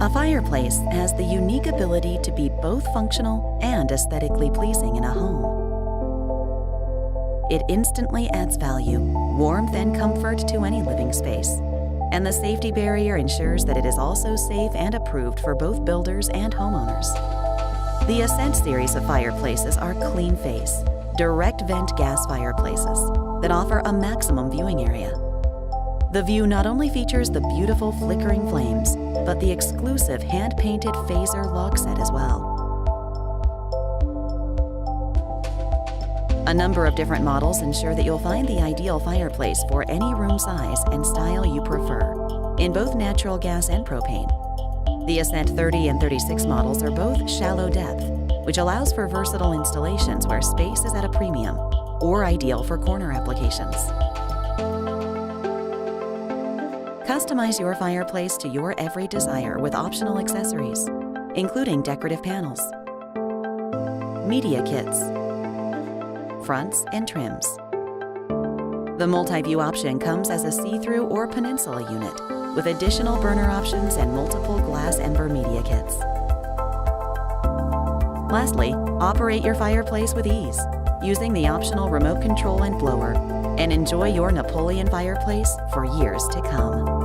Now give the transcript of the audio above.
A fireplace has the unique ability to be both functional and aesthetically pleasing in a home. It instantly adds value, warmth, and comfort to any living space, and the safety barrier ensures that it is also safe and approved for both builders and homeowners. The Ascent series of fireplaces are clean face, direct vent gas fireplaces that offer a maximum viewing area. The view not only features the beautiful flickering flames, but the exclusive hand-painted Phazer log set as well. A number of different models ensure that you'll find the ideal fireplace for any room size and style you prefer, in both natural gas and propane. The Ascent 30 and 36 models are both shallow depth, which allows for versatile installations where space is at a premium, or ideal for corner applications. Customize your fireplace to your every desire with optional accessories, including decorative panels, media kits, fronts, and trims. The multi-view option comes as a see-through or peninsula unit with additional burner options and multiple glass ember media kits. Lastly, operate your fireplace with ease using the optional remote control and blower, and enjoy your Napoleon fireplace for years to come.